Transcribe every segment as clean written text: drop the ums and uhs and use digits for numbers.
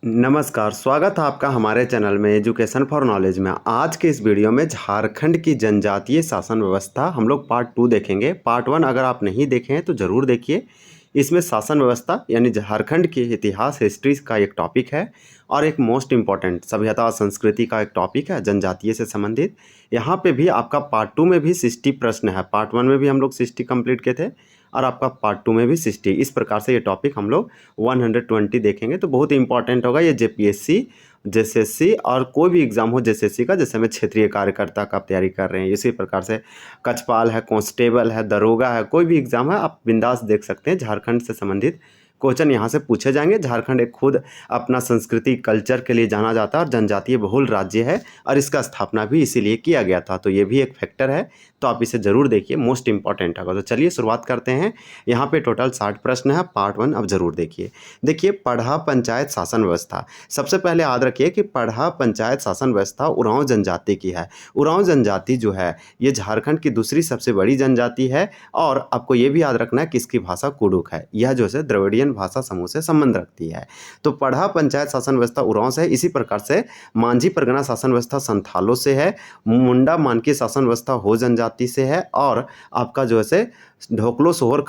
नमस्कार, स्वागत है आपका हमारे चैनल में एजुकेशन फॉर नॉलेज में। आज के इस वीडियो में झारखंड की जनजातीय शासन व्यवस्था हम लोग पार्ट 2 देखेंगे। पार्ट 1 अगर आप नहीं देखे हैं तो ज़रूर देखिए। इसमें शासन व्यवस्था यानी झारखंड के इतिहास हिस्ट्री का एक टॉपिक है और एक मोस्ट इम्पॉर्टेंट सभ्यता और संस्कृति का एक टॉपिक है जनजातीय से संबंधित। यहाँ पे भी आपका पार्ट 2 में भी 60 प्रश्न है। पार्ट 1 में भी हम लोग 60 कंप्लीट किए थे और आपका पार्ट 2 में भी 60। इस प्रकार से ये टॉपिक हम लोग 120 देखेंगे। तो बहुत इंपॉर्टेंट होगा ये जेपीएससी, जेएसएससी और कोई भी एग्ज़ाम हो जेएसएससी का, जैसे हमें क्षेत्रीय कार्यकर्ता का आप तैयारी कर रहे हैं, इसी प्रकार से कक्षपाल है, कांस्टेबल है, दरोगा है, कोई भी एग्ज़ाम है आप बिंदास देख सकते हैं। झारखंड से संबंधित क्वेश्चन यहाँ से पूछे जाएंगे। झारखंड एक खुद अपना संस्कृति कल्चर के लिए जाना जाता है और जनजातीय बहुल राज्य है और इसका स्थापना भी इसीलिए किया गया था। तो ये भी एक फैक्टर है, तो आप इसे ज़रूर देखिए, मोस्ट इंपॉर्टेंट होगा। तो चलिए शुरुआत करते हैं। यहाँ पे टोटल 60 प्रश्न है। पार्ट 1 अब ज़रूर देखिए पढ़ा पंचायत शासन व्यवस्था। सबसे पहले याद रखिए कि पढ़ा पंचायत शासन व्यवस्था उरांव जनजाति की है। उरांव जनजाति जो है ये झारखंड की दूसरी सबसे बड़ी जनजाति है और आपको ये भी याद रखना है कि इसकी भाषा कुडुक है। यह जो है द्रविड़ियन भाषा समूह से संबंध रखती है। तो पढ़ा पंचायत शासन व्यवस्था उरांव से है। इसी प्रकार से मांझी परगना शासन व्यवस्था संथालों से है, मुंडा मानकी शासन व्यवस्था हो जनजाति से है और आपका जो है ढोकलो सोहर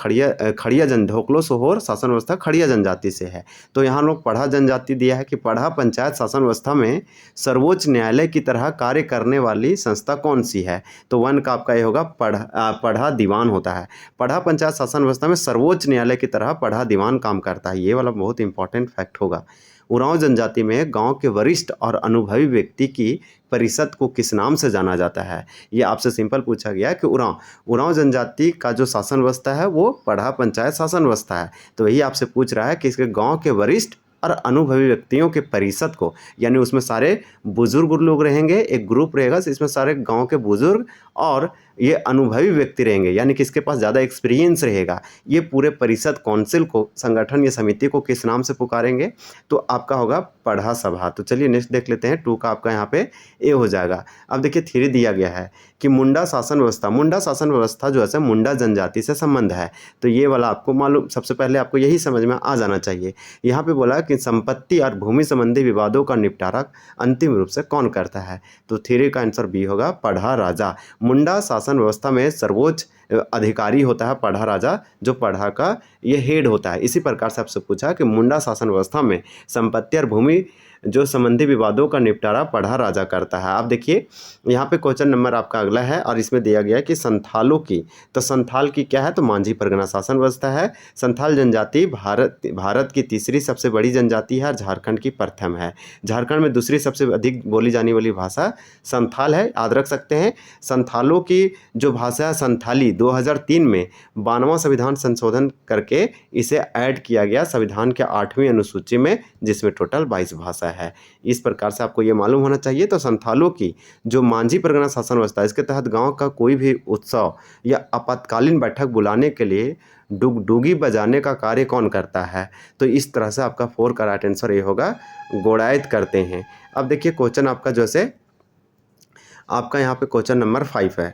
ढोकलो सोहर शासन व्यवस्था खड़िया जनजाति से है। तो यहाँ लोग पढ़ा जनजाति दिया है कि पढ़ा पंचायत शासन व्यवस्था में सर्वोच्च न्यायालय की तरह कार्य करने वाली संस्था कौन सी है। तो 1 का आपका ये होगा पढ़ा दीवान होता है। पढ़ा पंचायत शासन व्यवस्था में सर्वोच्च न्यायालय की तरह पढ़ा दीवान काम करता है। ये वाला बहुत इंपॉर्टेंट फैक्ट होगा। उरांव जनजाति में गांव के वरिष्ठ और अनुभवी व्यक्ति की परिषद को किस नाम से जाना जाता है। ये आपसे सिंपल पूछा गया कि उरांव जनजाति का जो शासन व्यवस्था है वो पढ़ा पंचायत शासन व्यवस्था है। तो वही आपसे पूछ रहा है कि इसके गांव के वरिष्ठ और अनुभवी व्यक्तियों के परिषद को, यानी उसमें सारे बुजुर्ग लोग रहेंगे, एक ग्रुप रहेगा, इसमें सारे गांव के बुजुर्ग और ये अनुभवी व्यक्ति रहेंगे, यानी कि इसके पास ज़्यादा एक्सपीरियंस रहेगा। ये पूरे परिषद काउंसिल को, संगठन या समिति को किस नाम से पुकारेंगे। तो आपका होगा पढ़ा सभा। तो चलिए नेक्स्ट देख लेते हैं। 2 का आपका यहाँ पे ए हो जाएगा। अब देखिए 3 दिया गया है कि मुंडा शासन व्यवस्था। मुंडा शासन व्यवस्था जो है मुंडा जनजाति से संबंध है। तो ये वाला आपको मालूम, सबसे पहले आपको यही समझ में आ जाना चाहिए। यहाँ पे बोला कि संपत्ति और भूमि संबंधी विवादों का निपटारा अंतिम रूप से कौन करता है। तो 3 का आंसर बी होगा पढ़ा राजा। मुंडा शासन व्यवस्था में सर्वोच्च अधिकारी होता है पढ़ा राजा, जो पढ़ा का ये हेड होता है। इसी प्रकार से आपसे पूछा कि मुंडा शासन व्यवस्था में संपत्ति और भूमि जो संबंधी विवादों का निपटारा पढ़ा राजा करता है। आप देखिए यहाँ पे क्वेश्चन नंबर आपका अगला है और इसमें दिया गया है कि संथालों की, तो संथाल की क्या है, तो मांझी परगना शासन व्यवस्था है। संथाल जनजाति भारत की तीसरी सबसे बड़ी जनजाति है और झारखंड की प्रथम है। झारखंड में दूसरी सबसे अधिक बोली जाने वाली भाषा संथाल है, याद रख सकते हैं। संथालों की जो भाषा है संथाली 2003 में 92वां संविधान संशोधन करके इसे ऐड किया गया संविधान के 8वीं अनुसूची में, जिसमें टोटल 22 भाषा है। इस प्रकार से आपको ये मालूम होना चाहिए। तो संथालों की जो मांझी परगना शासन व्यवस्था, इसके तहत गांव का कोई भी उत्सव या आपातकालीन बैठक बुलाने के लिए डुगडुगी बजाने का कार्य कौन करता है। तो इस तरह से आपका 4 का राइट आंसर ये होगा, गोड़ायत करते हैं। अब देखिए क्वेश्चन आपका जो है आपका यहाँ पे क्वेश्चन नंबर 5 है।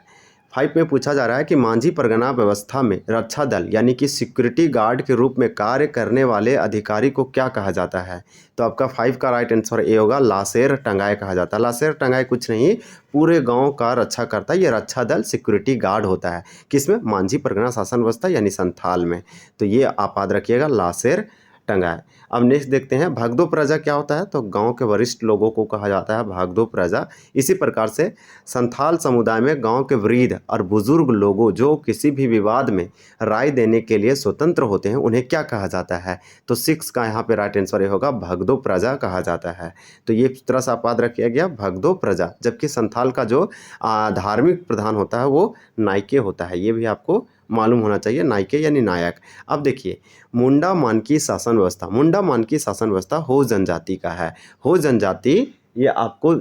5 में पूछा जा रहा है कि मांझी परगना व्यवस्था में रक्षा दल यानी कि सिक्योरिटी गार्ड के रूप में कार्य करने वाले अधिकारी को क्या कहा जाता है। तो आपका 5 का राइट आंसर ए होगा, लाशेर टंगाए कहा जाता है। लाशेर टंगाए कुछ नहीं, पूरे गांव का रक्षा करता है। ये रक्षा दल सिक्योरिटी गार्ड होता है किसमें, मांझी परगना शासन व्यवस्था यानी संथाल में। तो ये आप याद रखिएगा, लाशेर टंगाए। अब नेक्स्ट देखते हैं भागदो प्रजा क्या होता है। तो गांव के वरिष्ठ लोगों को कहा जाता है भागदो प्रजा। इसी प्रकार से संथाल समुदाय में गांव के वृद्ध और बुजुर्ग लोगों जो किसी भी विवाद में राय देने के लिए स्वतंत्र होते हैं, उन्हें क्या कहा जाता है। तो 6 का यहाँ पे राइट आंसर ये होगा, भागदो प्रजा कहा जाता है। तो ये तरह से आप याद रखिए गया, भागदो प्रजा। जबकि संथाल का जो धार्मिक प्रधान होता है वो नायके होता है। ये भी आपको मालूम होना चाहिए, नायके यानी नायक। अब देखिए मुंडा मानकी शासन व्यवस्था। मुंडा मानकी शासन व्यवस्था हो जनजाति का है। हो जनजाति ये आपको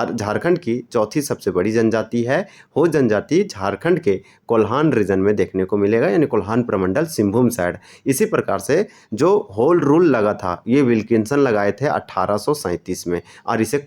झारखंड की चौथी सबसे बड़ी जनजाति है। हो जनजाति झारखंड के कोल्हान रीजन में देखने को मिलेगा, यानी कोल्हान प्रमंडल सिंहभूम साइड। इसी प्रकार से जो होल रूल लगा था ये विल्किंसन लगाए थे 1837 में और इसे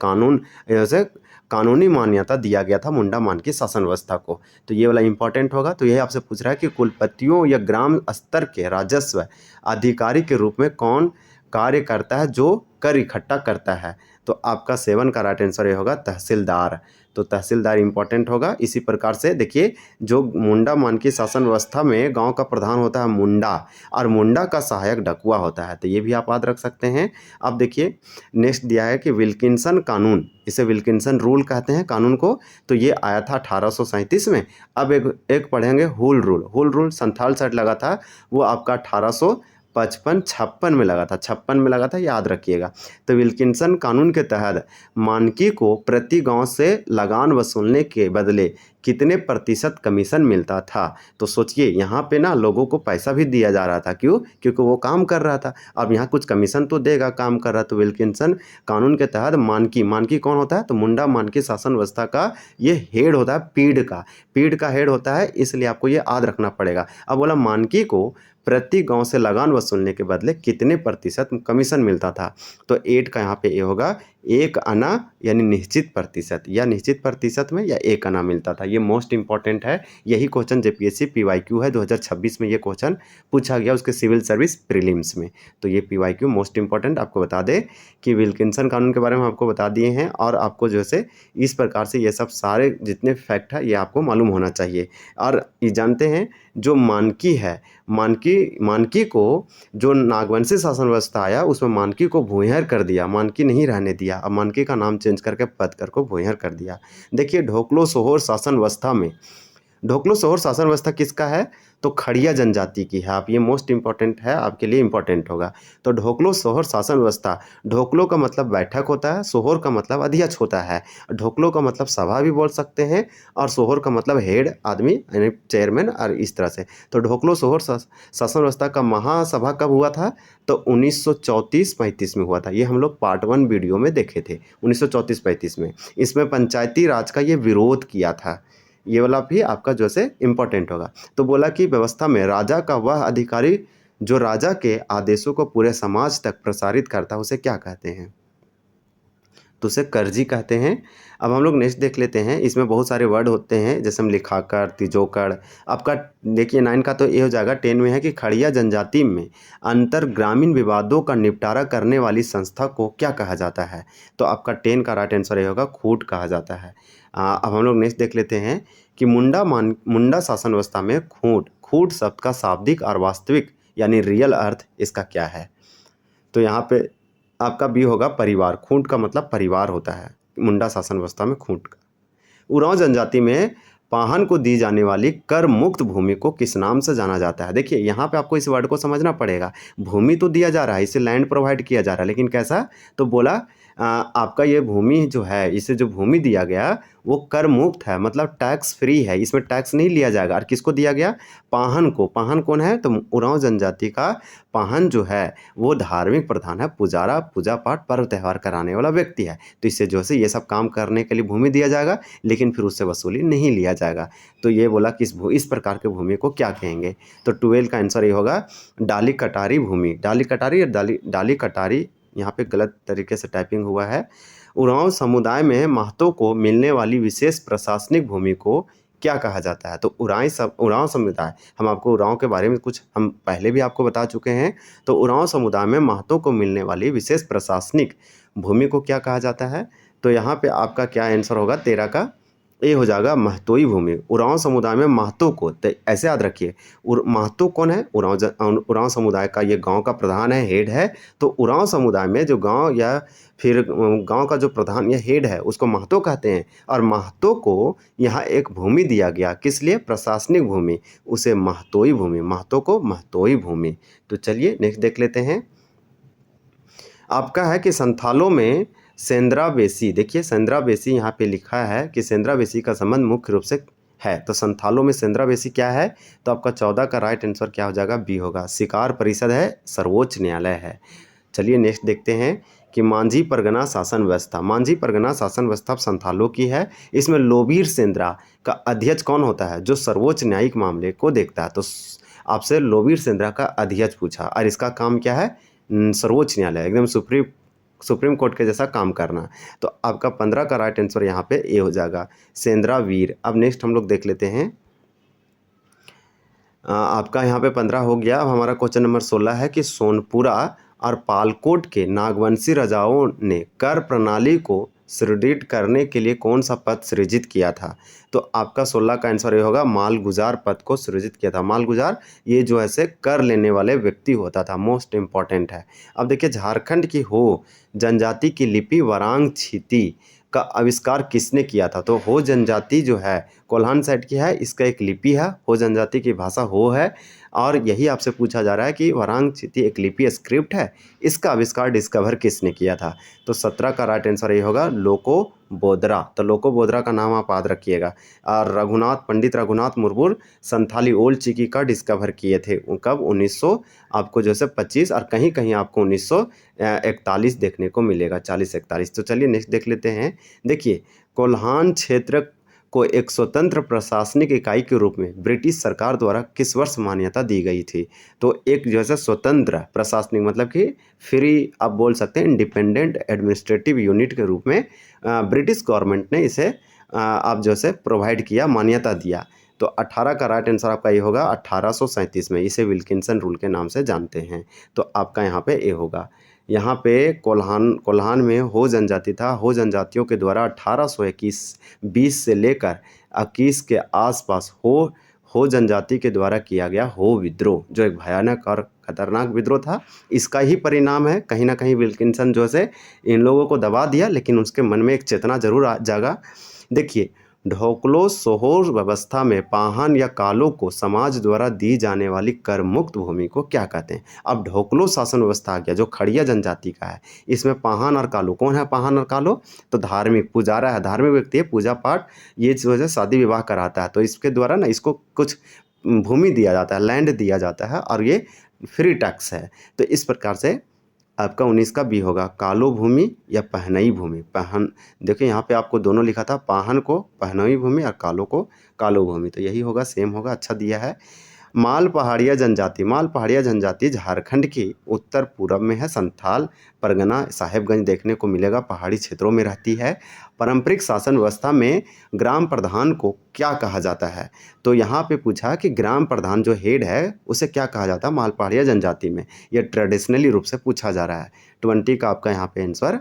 कानूनी मान्यता दिया गया था मुंडा मानकी शासन व्यवस्था को। तो ये वाला इंपॉर्टेंट होगा। तो यही आपसे पूछ रहा है कि कुलपतियों या ग्राम स्तर के राजस्व अधिकारी के रूप में कौन कार्य करता है जो कर इकट्ठा करता है। तो आपका 7 का राइट आंसर ये होगा तहसीलदार। तो तहसीलदार इंपॉर्टेंट होगा। इसी प्रकार से देखिए, जो मुंडा मानकी शासन व्यवस्था में गांव का प्रधान होता है मुंडा, और मुंडा का सहायक डकुआ होता है। तो ये भी आप याद रख सकते हैं। अब देखिए नेक्स्ट दिया है कि विल्किंसन कानून, इसे विल्किंसन रूल कहते हैं कानून को। तो ये आया था 1837 में। अब एक पढ़ेंगे हुल रूल। हुल रूल संथाल सेट लगा था, वो आपका 1855-56 में लगा था, 56 में लगा था, याद रखिएगा। तो विल्किंसन कानून के तहत मानकी को प्रति गांव से लगान वसूलने के बदले कितने प्रतिशत कमीशन मिलता था। तो सोचिए यहाँ पे ना लोगों को पैसा भी दिया जा रहा था, क्यों? क्योंकि वो काम कर रहा था। अब यहाँ कुछ कमीशन तो देगा, काम कर रहा। तो विल्किंसन कानून के तहत मानकी कौन होता है? तो मुंडा मानकी शासन व्यवस्था का ये हेड होता है, पीढ़ का हेड होता है, इसलिए आपको ये याद रखना पड़ेगा। अब बोला मानकी को प्रति गांव से लगान वसूलने के बदले कितने प्रतिशत कमीशन मिलता था। तो 8 का यहाँ पे ये होगा 1 आना, यानी निश्चित प्रतिशत, या निश्चित प्रतिशत में या 1 आना मिलता था। ये मोस्ट इंपॉर्टेंट है। यही क्वेश्चन जेपीएससी PYQ है 2026 में, ये क्वेश्चन पूछा गया उसके सिविल सर्विस प्रीलिम्स में। तो ये PYQ मोस्ट इंपॉर्टेंट। आपको बता दें कि विल्किंसन कानून के बारे में आपको बता दिए हैं, और आपको जो है इस प्रकार से ये सब सारे जितने फैक्ट है ये आपको मालूम होना चाहिए। और ये जानते हैं जो मानकी है, मानकी को जो नागवंशी शासन व्यवस्था आया उसमें मानकी को भूंयहर कर दिया, मानकी नहीं रहने दिया। अब मानकी का नाम चेंज करके पतकर को भूंयहर कर दिया। देखिए ढोकलो सोहोर शासन व्यवस्था में, ढोकलो सोहोर शासन व्यवस्था किसका है? तो खड़िया जनजाति की है। आप ये मोस्ट इंपॉर्टेंट है, आपके लिए इंपॉर्टेंट होगा। तो ढोकलो सोहोर शासन व्यवस्था, ढोकलो का मतलब बैठक होता है, सोहोर का मतलब अध्यक्ष होता है। ढोकलो का मतलब सभा भी बोल सकते हैं, और सोहोर का मतलब हेड आदमी, यानी चेयरमैन, और इस तरह से। तो ढोकलो सोहोर शासन व्यवस्था का महासभा कब हुआ था? तो 1934-35 में हुआ था। ये हम लोग पार्ट 1 वीडियो में देखे थे, 1934-35 में। इसमें पंचायती राज का ये विरोध किया था। ये वाला भी आपका जो है इम्पोर्टेंट होगा। तो बोला कि व्यवस्था में राजा का वह अधिकारी जो राजा के आदेशों को पूरे समाज तक प्रसारित करता है, उसे क्या कहते हैं? तो उसे कर्जी कहते हैं। अब हम लोग नेक्स्ट देख लेते हैं। इसमें बहुत सारे वर्ड होते हैं, जैसे हम लिखाकर, तिजोकर। आपका देखिए 9 का तो ये हो जाएगा। 10 में है कि खड़िया जनजाति में अंतर ग्रामीण विवादों का निपटारा करने वाली संस्था को क्या कहा जाता है? तो आपका 10 का राइट आंसर ये होगा खूट कहा जाता है। अब हम लोग नेक्स्ट देख लेते हैं कि मुंडा शासन व्यवस्था में खूट शब्द का शाब्दिक और वास्तविक यानी रियल अर्थ इसका क्या है? तो यहाँ पे आपका बी होगा परिवार। खूंट का मतलब परिवार होता है मुंडा शासन व्यवस्था में खूंट का। उरांव जनजाति में पाहन को दी जाने वाली कर मुक्त भूमि को किस नाम से जाना जाता है? देखिए यहाँ पे आपको इस वर्ड को समझना पड़ेगा। भूमि तो दिया जा रहा है, इसे लैंड प्रोवाइड किया जा रहा है, लेकिन कैसा? तो बोला आपका ये भूमि जो है, इसे जो भूमि दिया गया वो कर मुक्त है, मतलब टैक्स फ्री है, इसमें टैक्स नहीं लिया जाएगा। और किसको दिया गया? पाहन को। पाहन कौन है? तो उरांव जनजाति का पाहन जो है वो धार्मिक प्रधान है, पुजारा, पूजा पाठ, पर्व त्यौहार कराने वाला व्यक्ति है। तो इससे जो है ये सब काम करने के लिए भूमि दिया जाएगा, लेकिन फिर उससे वसूली नहीं लिया जाएगा। तो ये बोला कि इस प्रकार के भूमि को क्या कहेंगे? तो 12 का आंसर ये होगा डाली कटारी भूमि। डाली कटारी या डाली कटारी, यहाँ पे गलत तरीके से टाइपिंग हुआ है। उरांव समुदाय में महतों को मिलने वाली विशेष प्रशासनिक भूमि को क्या कहा जाता है? तो उरांव समुदाय, हम आपको उरांव के बारे में कुछ हम पहले भी आपको बता चुके हैं। तो उरांव समुदाय में महतों को मिलने वाली विशेष प्रशासनिक भूमि को क्या कहा जाता है? तो यहाँ पे आपका क्या आंसर होगा? 13 का ये हो जाएगा महतोई भूमि। उरांव समुदाय में महतों को, तो ऐसे याद रखिए, महतो कौन है? उरांव समुदाय का ये गांव का प्रधान है, हेड है। तो उरांव समुदाय में जो गांव या फिर गांव का जो प्रधान या हेड है उसको महतो कहते हैं। और महतो को यहाँ एक भूमि दिया गया, किस लिए? प्रशासनिक भूमि, उसे महतोई भूमि, महतो को महतोई भूमि। तो चलिए नेक्स्ट देख लेते हैं। आपका है कि संथालों में सेंद्रा बेसी। देखिए सेंद्रा बेसी यहाँ पे लिखा है कि सेंद्रा बेसी का संबंध मुख्य रूप से है। तो संथालों में सेंद्रा बेसी क्या है? तो आपका 14 का राइट आंसर क्या हो जाएगा? बी होगा। शिकार परिषद है, सर्वोच्च न्यायालय है। चलिए नेक्स्ट देखते हैं कि मांझी परगना शासन व्यवस्था। मांझी परगना शासन व्यवस्था संथालों की है। इसमें लोबीर सेंद्रा का अध्यक्ष कौन होता है? जो सर्वोच्च न्यायिक मामले को देखता है। तो आपसे लोबीर सेंद्रा का अध्यक्ष पूछा, और इसका काम क्या है? सर्वोच्च न्यायालय, एकदम सुप्रीम कोर्ट के जैसा काम करना। तो आपका 15 का राइट आंसर यहाँ पे ए हो जाएगा, सेंद्रा वीर। अब नेक्स्ट हम लोग देख लेते हैं। आपका यहाँ पे 15 हो गया। अब हमारा क्वेश्चन नंबर 16 है कि सोनपुरा और पालकोट के नागवंशी राजाओं ने कर प्रणाली को सुदृढ़ करने के लिए कौन सा पद सृजित किया था? तो आपका 16 का आंसर ये होगा, मालगुजार पद को सृजित किया था। मालगुजार ये जो है से कर लेने वाले व्यक्ति होता था, मोस्ट इम्पॉर्टेंट है। अब देखिए झारखंड की हो जनजाति की लिपि वरांग छीती का आविष्कार किसने किया था? तो हो जनजाति जो है कोल्हान साइड की है, इसका एक लिपि है, हो जनजाति की भाषा हो है, और यही आपसे पूछा जा रहा है कि वरांग छीती एक लिपि स्क्रिप्ट है, इसका आविष्कार डिस्कवर किसने किया था? तो 17 का राइट आंसर ये होगा, लोको बोदरा। तो लोको बोदरा का नाम आप याद रखिएगा। और पंडित रघुनाथ मुर्मू संथाली ओल्ड चिकी का डिस्कवर किए थे, कब? 1900 आपको जो है 25, और कहीं कहीं आपको 1941 देखने को मिलेगा, 40-41। तो चलिए नेक्स्ट देख लेते हैं। देखिए कोल्हान क्षेत्र को एक स्वतंत्र प्रशासनिक इकाई के रूप में ब्रिटिश सरकार द्वारा किस वर्ष मान्यता दी गई थी? तो एक जैसे स्वतंत्र प्रशासनिक मतलब कि फ्री आप बोल सकते हैं, इंडिपेंडेंट एडमिनिस्ट्रेटिव यूनिट के रूप में ब्रिटिश गवर्नमेंट ने इसे आप जैसे प्रोवाइड किया, मान्यता दिया। तो 18 का राइट आंसर आपका ये होगा 1837 में। इसे विल्किंसन रूल के नाम से जानते हैं। तो आपका यहाँ पे ए होगा। यहाँ पे कोल्हान में हो जनजाति था। हो जनजातियों के द्वारा 1821 से लेकर 21 के आसपास हो जनजाति के द्वारा किया गया हो विद्रोह, जो एक भयानक और खतरनाक विद्रोह था, इसका ही परिणाम है। कहीं ना कहीं विल्किंसन जो है इन लोगों को दबा दिया, लेकिन उसके मन में एक चेतना जरूर जागा। देखिए ढोकलो सोहोर व्यवस्था में पाहन या कालों को समाज द्वारा दी जाने वाली कर मुक्त भूमि को क्या कहते हैं? अब ढोकलो शासन व्यवस्था आ गया जो खड़िया जनजाति का है। इसमें पाहन और कालो, कौन है पाहन और कालो? तो धार्मिक पुजारा है, धार्मिक व्यक्ति है, पूजा पाठ, ये जो है शादी विवाह कराता है। तो इसके द्वारा ना इसको कुछ भूमि दिया जाता है, लैंड दिया जाता है, और ये फ्री टैक्स है। तो इस प्रकार से आपका 19 का बी होगा, कालो भूमि या पहनई भूमि। देखिए यहाँ पे आपको दोनों लिखा था, पाहन को पहनई भूमि और कालो को कालो भूमि, तो यही होगा, सेम होगा, अच्छा दिया है। माल पहाड़िया जनजाति झारखंड की उत्तर पूर्व में है। संथाल परगना साहेबगंज देखने को मिलेगा, पहाड़ी क्षेत्रों में रहती है। पारंपरिक शासन व्यवस्था में ग्राम प्रधान को क्या कहा जाता है? तो यहाँ पे पूछा कि ग्राम प्रधान जो हेड है उसे क्या कहा जाता है माल पहाड़िया जनजाति में? यह ट्रेडिशनली रूप से पूछा जा रहा है। 20 का आपका यहाँ पे आंसर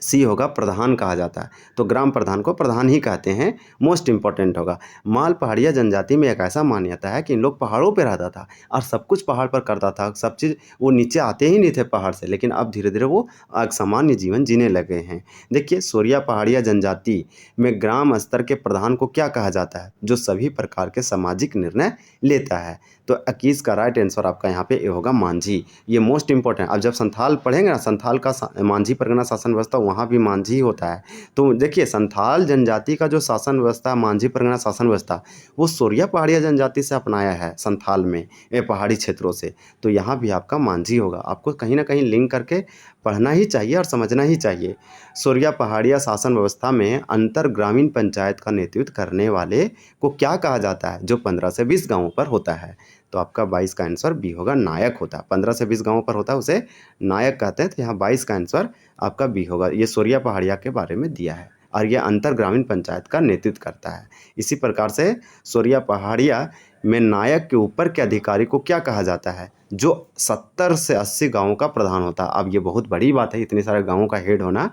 सी होगा, प्रधान कहा जाता है। तो ग्राम प्रधान को प्रधान ही कहते हैं, मोस्ट इंपॉर्टेंट होगा। माल पहाड़िया जनजाति में एक ऐसा मान्यता है कि इन लोग पहाड़ों पे रहता था और सब कुछ पहाड़ पर करता था, सब चीज़, वो नीचे आते ही नहीं थे पहाड़ से, लेकिन अब धीरे धीरे वो एक सामान्य जीवन जीने लगे हैं। देखिए सोरिया पहाड़िया जनजाति में ग्राम स्तर के प्रधान को क्या कहा जाता है? जो सभी प्रकार के सामाजिक निर्णय लेता है। तो 21 का राइट आंसर आपका यहाँ पे ये होगा, मांझी। ये मोस्ट इंपॉर्टेंट। अब जब संथाल पढ़ेंगे ना, संथाल का मांझी परगना शासन व्यवस्था, वहाँ भी मांझी होता है। तो देखिए संथाल जनजाति का जो शासन व्यवस्था, मांझी परगना शासन व्यवस्था, वो सोरिया पहाड़िया जनजाति से अपनाया है संथाल में, ये पहाड़ी क्षेत्रों से। तो यहाँ भी आपका मांझी होगा। आपको कहीं ना कहीं लिंक करके पढ़ना ही चाहिए और समझना ही चाहिए। सोरिया पहाड़िया शासन व्यवस्था में अंतर ग्रामीण पंचायत का नेतृत्व करने वाले को क्या कहा जाता है? जो 15 से 20 गाँवों पर होता है। तो आपका 22 का आंसर बी होगा, नायक होता है। 15 से 20 गाँवों पर होता है, उसे नायक कहते हैं। तो यहाँ 22 का आंसर आपका बी होगा। ये सोरिया पहाड़िया के बारे में दिया है और ये अंतर ग्रामीण पंचायत का नेतृत्व करता है। इसी प्रकार से सोरिया पहाड़िया में नायक के ऊपर के अधिकारी को क्या कहा जाता है? जो 70 से 80 गाँवों का प्रधान होता है। अब ये बहुत बड़ी बात है, इतने सारे गाँवों का हेड होना।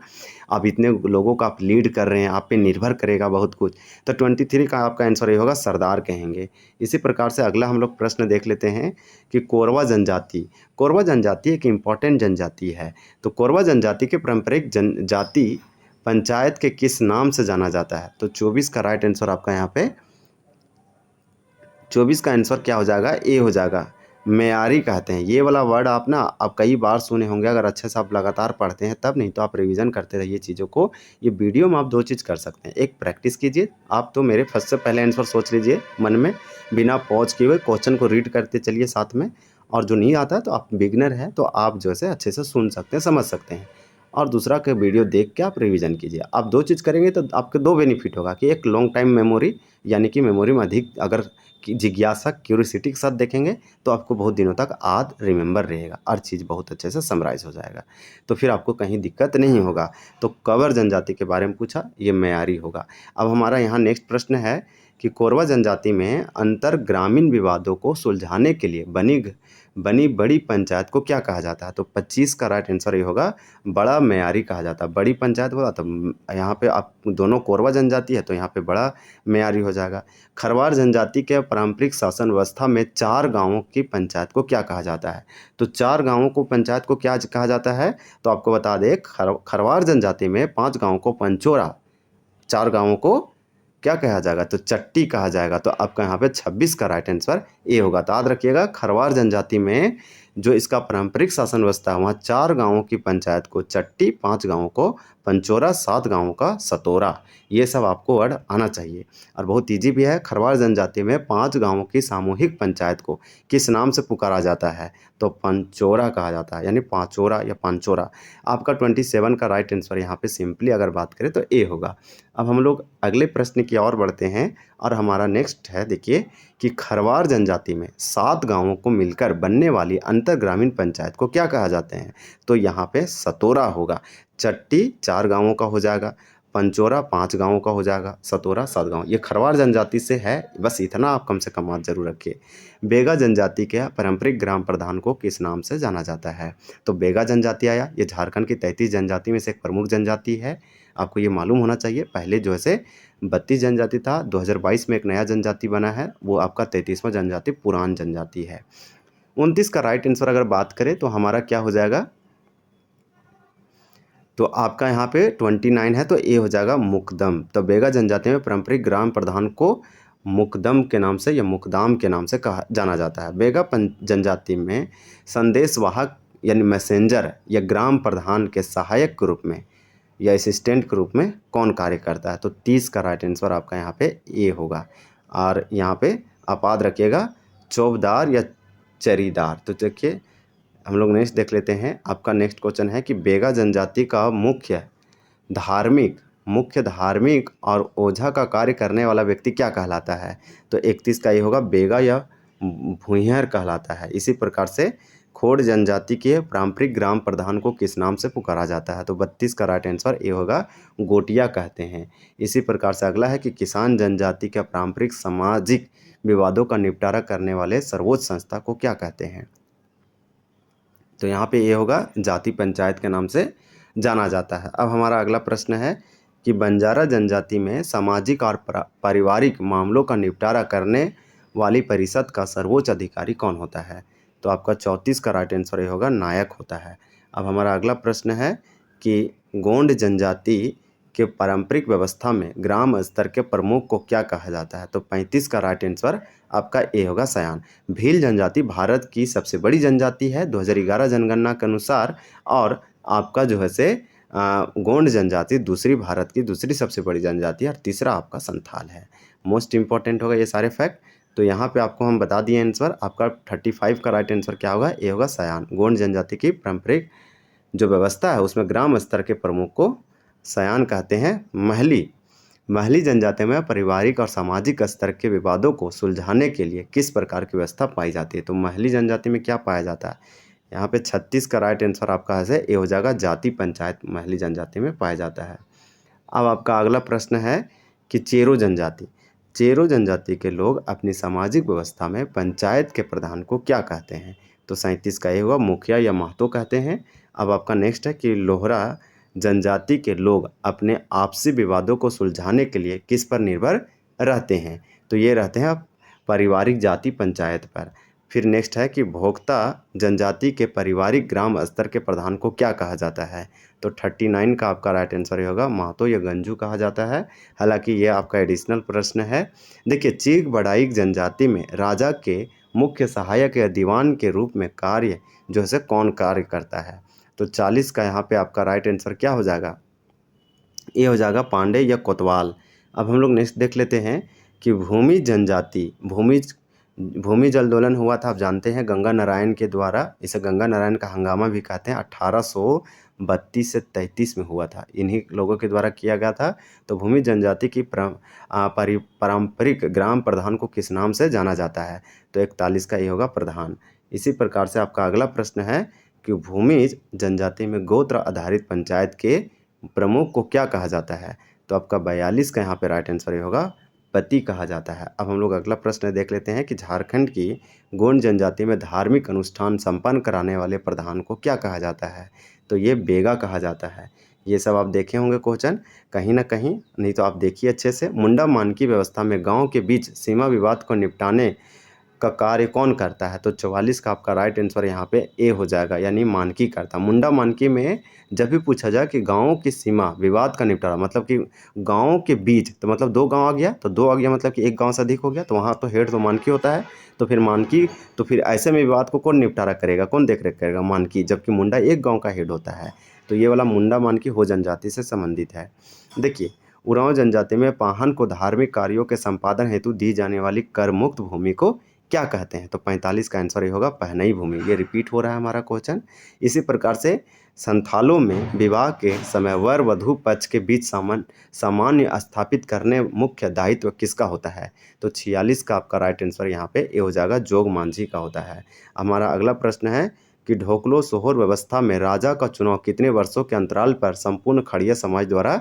अब इतने लोगों का आप लीड कर रहे हैं, आप पे निर्भर करेगा बहुत कुछ। तो 23 का आपका आंसर ये होगा, सरदार कहेंगे। इसी प्रकार से अगला हम लोग प्रश्न देख लेते हैं कि कोरवा जनजाति एक इम्पॉर्टेंट जनजाति है। तो कोरवा जनजाति के पारंपरिक जनजाति पंचायत के किस नाम से जाना जाता है? तो 24 का राइट आंसर आपका यहाँ पे 24 का आंसर क्या हो जाएगा? ए हो जाएगा, मेयारी कहते हैं। ये वाला वर्ड आप कई बार सुने होंगे, अगर अच्छे से आप लगातार पढ़ते हैं तब, नहीं तो आप रिवीजन करते रहिए चीज़ों को। ये वीडियो में आप दो चीज़ कर सकते हैं, एक प्रैक्टिस कीजिए, आप तो मेरे फर्स्ट से पहले आंसर सोच लीजिए मन में, बिना पॉज किए हुए क्वेश्चन को रीड करते चलिए साथ में। और जो नहीं आता है तो आप बिगनर है तो आप जो है अच्छे से सुन सकते हैं, समझ सकते हैं। और दूसरा के वीडियो देख के आप रिवीजन कीजिए। आप दो चीज़ करेंगे तो आपके दो बेनिफिट होगा कि एक लॉन्ग टाइम मेमोरी, यानी कि मेमोरी में अधिक अगर जिज्ञासा क्यूरियोसिटी के साथ देखेंगे तो आपको बहुत दिनों तक याद रिमेंबर रहेगा, हर चीज़ बहुत अच्छे से समराइज हो जाएगा, तो फिर आपको कहीं दिक्कत नहीं होगा। तो कंवर जनजाति के बारे में पूछा, ये मेयारी होगा। अब हमारा यहाँ नेक्स्ट प्रश्न है कि कोरवा जनजाति में अंतर ग्रामीण विवादों को सुलझाने के लिए बनी बनी बड़ी पंचायत को क्या कहा जाता है? तो 25 का राइट आंसर ये होगा बड़ा मेयारी कहा जाता है। बड़ी पंचायत बोला तो यहाँ पे आप दोनों कोरवा जनजाति है तो यहाँ पे बड़ा मेयारी हो जाएगा। खरवार जनजाति के पारंपरिक शासन व्यवस्था में 4 गांवों की पंचायत को क्या कहा जाता है? तो 4 गांवों को पंचायत को क्या कहा जाता है? तो आपको बता दें खरवार जनजाति में 5 गाँवों को पंचोरा, 4 गाँवों को क्या कहा जाएगा? तो चट्टी कहा जाएगा। तो आपका यहाँ पे 26 का राइट आंसर ए होगा। तो याद रखिएगा खरवार जनजाति में जो इसका पारंपरिक शासन व्यवस्था है वहाँ 4 गांवों की पंचायत को चट्टी, 5 गांवों को पंचोरा, 7 गांवों का सतोरा। ये सब आपको वर्ड आना चाहिए और बहुत ईजी भी है। खरवार जनजाति में 5 गांवों की सामूहिक पंचायत को किस नाम से पुकारा जाता है? तो पंचोरा कहा जाता है, यानी पांचोरा या पांचोरा। आपका 27 का राइट आंसर यहाँ पे सिंपली अगर बात करें तो ए होगा। अब हम लोग अगले प्रश्न की ओर बढ़ते हैं और हमारा नेक्स्ट है, देखिए कि खरवार जनजाति में 7 गांवों को मिलकर बनने वाली अंतर ग्रामीण पंचायत को क्या कहा जाते हैं? तो यहाँ पे सतोरा होगा। चट्टी 4 गांवों का हो जाएगा, पंचोरा 5 गांवों का हो जाएगा, सतोरा 7 गांव। ये खरवार जनजाति से है, बस इतना आप कम से कम याद जरूर रखिए। बेगा जनजाति के पारंपरिक ग्राम प्रधान को किस नाम से जाना जाता है? तो बेगा जनजाति आया, ये झारखंड की 33 जनजाति में से एक प्रमुख जनजाति है। आपको ये मालूम होना चाहिए। पहले जो है 32 जनजाति था, 2022 में एक नया जनजाति बना है, वो आपका 33वां जनजाति पुरान जनजाति है। 29 का राइट आंसर अगर बात करें तो हमारा क्या हो जाएगा? तो आपका यहाँ पे 29 है तो ए हो जाएगा मुकदम। तो बेगा जनजाति में पारंपरिक ग्राम प्रधान को मुकदम के नाम से या मुकदाम के नाम से कहा जाना जाता है। बेगा जनजाति में संदेशवाहक यानी मैसेंजर या ग्राम प्रधान के सहायक के रूप में या असिस्टेंट के रूप में कौन कार्य करता है? तो 30 का राइट आंसर आपका यहाँ पे ए होगा। और यहाँ पे आप याद रखिएगा चौबदार या चरीदार। तो देखिए हम लोग नेक्स्ट देख लेते हैं। आपका नेक्स्ट क्वेश्चन है कि बेगा जनजाति का मुख्य धार्मिक और ओझा का कार्य करने वाला व्यक्ति क्या कहलाता है? तो 31 का ये होगा बेगा या भूंइहर कहलाता है। इसी प्रकार से खोड़ जनजाति के पारंपरिक ग्राम प्रधान को किस नाम से पुकारा जाता है? तो 32 का राइट आंसर ये होगा गोटिया कहते हैं। इसी प्रकार से अगला है कि किसान जनजाति के पारंपरिक सामाजिक विवादों का निपटारा करने वाले सर्वोच्च संस्था को क्या कहते हैं? तो यहाँ पे ये होगा जाति पंचायत के नाम से जाना जाता है। अब हमारा अगला प्रश्न है कि बंजारा जनजाति में सामाजिक और पारिवारिक मामलों का निपटारा करने वाली परिषद का सर्वोच्च अधिकारी कौन होता है? तो आपका 34 का राइट आंसर ये होगा नायक होता है। अब हमारा अगला प्रश्न है कि गोंड जनजाति के पारंपरिक व्यवस्था में ग्राम स्तर के प्रमुख को क्या कहा जाता है? तो 35 का राइट आंसर आपका ए होगा सयान। भील जनजाति भारत की सबसे बड़ी जनजाति है 2011 जनगणना के अनुसार, और आपका जो है गोंड जनजाति भारत की दूसरी सबसे बड़ी जनजाति है और तीसरा आपका संथाल है। मोस्ट इंपॉर्टेंट होगा ये सारे फैक्ट। तो यहाँ पे आपको हम बता दिए आंसर। आपका 35 का राइट आंसर क्या होगा? ए होगा सयान। गोंड जनजाति की पारंपरिक जो व्यवस्था है उसमें ग्राम स्तर के प्रमुख को सयान कहते हैं। महली जनजाति में पारिवारिक और सामाजिक स्तर के विवादों को सुलझाने के लिए किस प्रकार की व्यवस्था पाई जाती है? तो महली जनजाति में क्या पाया जाता है? यहाँ पे 36 का राइट आंसर आपका है ये हो जाएगा जाति पंचायत महली जनजाति में पाया जाता है। अब आपका अगला प्रश्न है कि चेरो जनजाति के लोग अपनी सामाजिक व्यवस्था में पंचायत के प्रधान को क्या कहते हैं? तो 37 का ये होगा मुखिया या महतो कहते हैं। अब आपका नेक्स्ट है कि लोहरा जनजाति के लोग अपने आपसी विवादों को सुलझाने के लिए किस पर निर्भर रहते हैं? तो ये रहते हैं पारिवारिक जाति पंचायत पर। फिर नेक्स्ट है कि भोक्ता जनजाति के पारिवारिक ग्राम स्तर के प्रधान को क्या कहा जाता है? तो 39 का आपका राइट आंसर होगा महतो या गंजू कहा जाता है। हालांकि ये आपका एडिशनल प्रश्न है। देखिए चीक बढ़ाइक जनजाति में राजा के मुख्य सहायक या दीवान के रूप में कार्य जो है कौन कार्य करता है? तो 40 का यहाँ पे आपका राइट आंसर क्या हो जाएगा? ये हो जाएगा पांडे या कोतवाल। अब हम लोग नेक्स्ट देख लेते हैं कि भूमि जनजाति भूमि जल आंदोलन हुआ था, आप जानते हैं गंगा नारायण के द्वारा। इसे गंगा नारायण का हंगामा भी कहते हैं। 1832 से 33 में हुआ था, इन्हीं लोगों के द्वारा किया गया था। तो भूमि जनजाति की पारंपरिक ग्राम प्रधान को किस नाम से जाना जाता है? तो 41 का ये होगा प्रधान। इसी प्रकार से आपका अगला प्रश्न है कि भूमि जनजाति में गोत्र आधारित पंचायत के प्रमुख को क्या कहा जाता है? तो आपका 42 का यहाँ पे राइट आंसर ये होगा पति कहा जाता है। अब हम लोग अगला प्रश्न देख लेते हैं कि झारखंड की गोंड जनजाति में धार्मिक अनुष्ठान संपन्न कराने वाले प्रधान को क्या कहा जाता है? तो ये बेगा कहा जाता है। ये सब आप देखे होंगे क्वेश्चन कहीं ना कहीं, नहीं तो आप देखिए अच्छे से। मुंडा मानकी व्यवस्था में गांव के बीच सीमा विवाद को निपटाने का कार्य कौन करता है? तो 44 का आपका राइट आंसर यहाँ पे ए हो जाएगा, यानी मानकी करता। मुंडा मानकी में जब भी पूछा जाए कि गाँव की सीमा विवाद का निपटारा, मतलब कि गाँव के बीच, तो मतलब दो गाँव आ गया, तो दो आ गया मतलब कि एक गाँव से अधिक हो गया, तो वहाँ तो हेड तो मानकी होता है, तो फिर मानकी, तो फिर ऐसे में विवाद को कौन निपटारा करेगा, कौन देख रेख करेगा? मानकी, जबकि मुंडा एक गाँव का हेड होता है। तो ये वाला मुंडा मानकी हो जनजाति से संबंधित है। देखिए, उरांव जनजाति में पाहन को धार्मिक कार्यों के संपादन हेतु दी जाने वाली कर मुक्त भूमि को क्या कहते हैं? तो 45 का आंसर ये होगा पहनई भूमि। ये रिपीट हो रहा है हमारा क्वेश्चन। इसी प्रकार से संथालों में विवाह के समय वर वधू पक्ष के बीच सामान्य स्थापित करने मुख्य दायित्व किसका होता है? तो 46 का आपका राइट आंसर यहाँ पे ये हो जाएगा जोग मांझी का होता है। हमारा अगला प्रश्न है कि ढोकलो सोहर व्यवस्था में राजा का चुनाव कितने वर्षों के अंतराल पर संपूर्ण खड़िया समाज द्वारा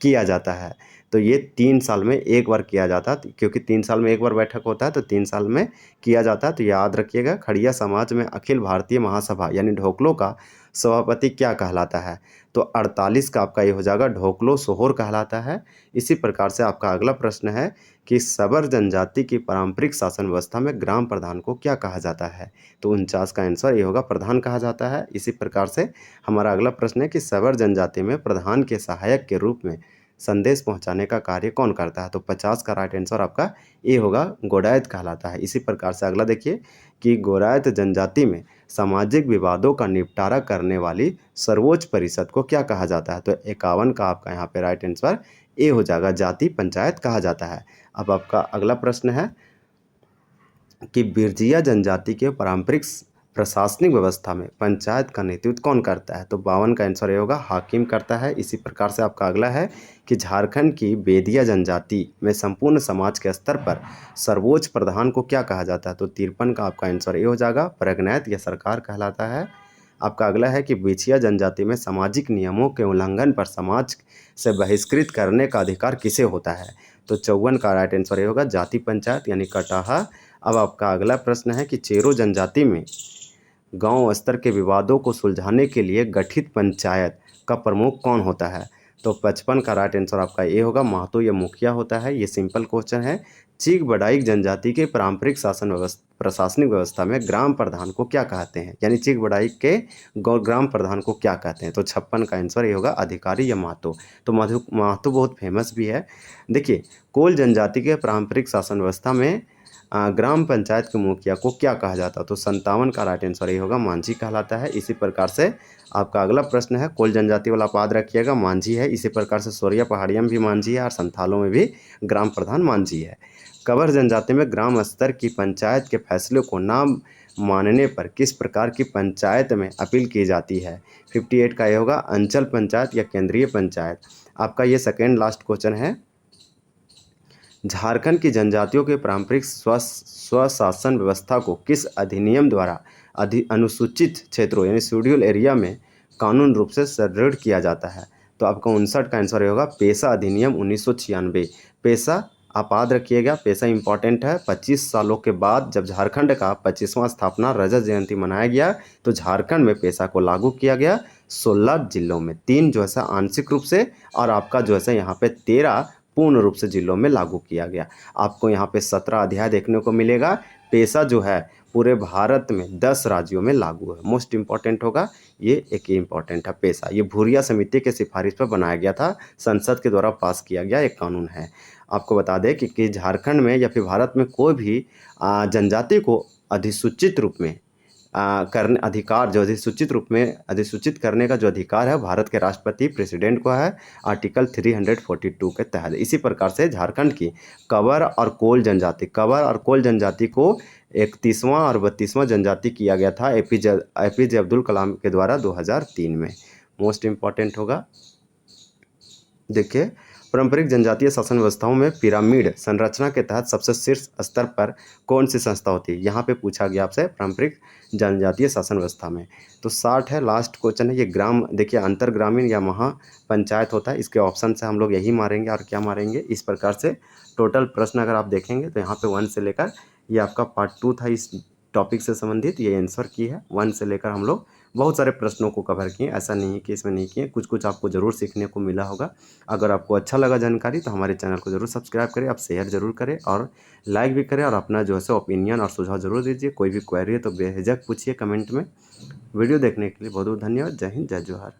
किया जाता है? तो ये 3 साल में एक बार किया जाता है, क्योंकि 3 साल में एक बार बैठक होता है, तो 3 साल में किया जाता है। तो याद रखिएगा, खड़िया समाज में अखिल भारतीय महासभा यानी ढोकलो का सभापति क्या कहलाता है? तो 48 का आपका ये हो जाएगा ढोकलो सोहर कहलाता है। इसी प्रकार से आपका अगला प्रश्न है कि सबर जनजाति की पारंपरिक शासन व्यवस्था में ग्राम प्रधान को क्या कहा जाता है? तो 49 का आंसर ये होगा प्रधान कहा जाता है। इसी प्रकार से हमारा अगला प्रश्न है कि सबर जनजाति में प्रधान के सहायक के रूप में संदेश पहुंचाने का कार्य कौन करता है? तो 50 का राइट आंसर आपका ए होगा गोडायत कहलाता है। इसी प्रकार से अगला देखिए कि गोरायत जनजाति में सामाजिक विवादों का निपटारा करने वाली सर्वोच्च परिषद को क्या कहा जाता है? तो 51 का आपका यहाँ पे राइट आंसर ए हो जाएगा जाति पंचायत कहा जाता है। अब आपका अगला प्रश्न है कि बिरजिया जनजाति के पारंपरिक प्रशासनिक व्यवस्था में पंचायत का नेतृत्व कौन करता है? तो 52 का आंसर ये होगा हाकिम करता है। इसी प्रकार से आपका अगला है कि झारखंड की बेदिया जनजाति में संपूर्ण समाज के स्तर पर सर्वोच्च प्रधान को क्या कहा जाता है? तो 53 का आपका आंसर ये हो जाएगा प्रगनैत या सरकार कहलाता है। आपका अगला है कि बिछिया जनजाति में सामाजिक नियमों के उल्लंघन पर समाज से बहिष्कृत करने का अधिकार किसे होता है? तो 54 का राइट आंसर ये होगा जाति पंचायत यानी कटाहा। अब आपका अगला प्रश्न है कि चेरो जनजाति में गांव स्तर के विवादों को सुलझाने के लिए गठित पंचायत का प्रमुख कौन होता है? तो 55 का राइट आंसर आपका ये होगा महतो या मुखिया होता है। ये सिंपल क्वेश्चन है। चीक बडाईक जनजाति के पारंपरिक शासन व्यवस्था प्रशासनिक व्यवस्था में ग्राम प्रधान को क्या कहते हैं? यानी चीक बडाईक के ग्राम प्रधान को क्या कहते हैं? तो 56 का आंसर ये होगा अधिकारी या महतो। तो महतो बहुत फेमस भी है। देखिए, कोल जनजाति के पारंपरिक शासन व्यवस्था में ग्राम पंचायत के मुखिया को क्या कहा जाता है? तो 57 का राइट आंसर ये होगा मांझी कहलाता है। इसी प्रकार से आपका अगला प्रश्न है कोल जनजाति वाला आप याद रखिएगा मांझी है। इसी प्रकार से सोरिया पहाड़िया में भी मांझी है और संथालों में भी ग्राम प्रधान मांझी है। कवर जनजाति में ग्राम स्तर की पंचायत के फैसले को ना मानने पर किस प्रकार की पंचायत में अपील की जाती है? 58 का ये होगा अंचल पंचायत या केंद्रीय पंचायत। आपका ये सेकेंड लास्ट क्वेश्चन है। झारखंड की जनजातियों के पारंपरिक स्वशासन व्यवस्था को किस अधिनियम द्वारा अनुसूचित क्षेत्रों यानी शेड्यूल एरिया में कानून रूप से सुदृढ़ किया जाता है? तो आपका 59 का आंसर होगा पेशा अधिनियम 1996। पेशा आप याद रखिएगा, पेशा इंपॉर्टेंट है। 25 सालों के बाद जब झारखंड का 25वां स्थापना रजत जयंती मनाया गया तो झारखंड में पेशा को लागू किया गया 16 जिलों में, 3 जो है आंशिक रूप से और आपका जो है यहाँ पे 13 पूर्ण रूप से जिलों में लागू किया गया। आपको यहाँ पे 17 अध्याय देखने को मिलेगा। पेशा जो है पूरे भारत में 10 राज्यों में लागू है। मोस्ट इम्पॉर्टेंट होगा ये, एक इम्पॉर्टेंट है पेशा। ये भूरिया समिति के सिफारिश पर बनाया गया था, संसद के द्वारा पास किया गया एक कानून है। आपको बता दें कि झारखंड में या फिर भारत में कोई भी जनजाति को अधिसूचित रूप में करने अधिकार जो अधिसूचित रूप में अधिसूचित करने का जो अधिकार है भारत के राष्ट्रपति प्रेसिडेंट को है, आर्टिकल 342 के तहत। इसी प्रकार से झारखंड की कवर और कोल जनजाति को 31वां और 32वां जनजाति किया गया था एपीजे अब्दुल कलाम के द्वारा 2003 में। मोस्ट इम्पॉर्टेंट होगा। देखिए, पारंपरिक जनजातीय शासन व्यवस्थाओं में पिरामिड संरचना के तहत सबसे शीर्ष स्तर पर कौन सी संस्था होती है? यहाँ पे पूछा गया आपसे पारंपरिक जनजातीय शासन व्यवस्था में। तो 60 है, लास्ट क्वेश्चन है ये। ग्राम देखिए अंतर ग्रामीण या महापंचायत होता है, इसके ऑप्शन से हम लोग यही मारेंगे और क्या मारेंगे। इस प्रकार से टोटल प्रश्न अगर आप देखेंगे तो यहाँ पे 1 से लेकर, ये आपका पार्ट 2 था इस टॉपिक से संबंधित, ये आंसर की है 1 से लेकर हम लोग बहुत सारे प्रश्नों को कवर किए। ऐसा नहीं है कि इसमें नहीं किए, कुछ कुछ आपको ज़रूर सीखने को मिला होगा। अगर आपको अच्छा लगा जानकारी तो हमारे चैनल को ज़रूर सब्सक्राइब करें, आप शेयर ज़रूर करें और लाइक भी करें, और अपना जो है सो ओपिनियन और सुझाव ज़रूर दीजिए। कोई भी क्वेरी है तो बेझिझक पूछिए कमेंट में। वीडियो देखने के लिए बहुत बहुत धन्यवाद। जय हिंद, जय जोहार।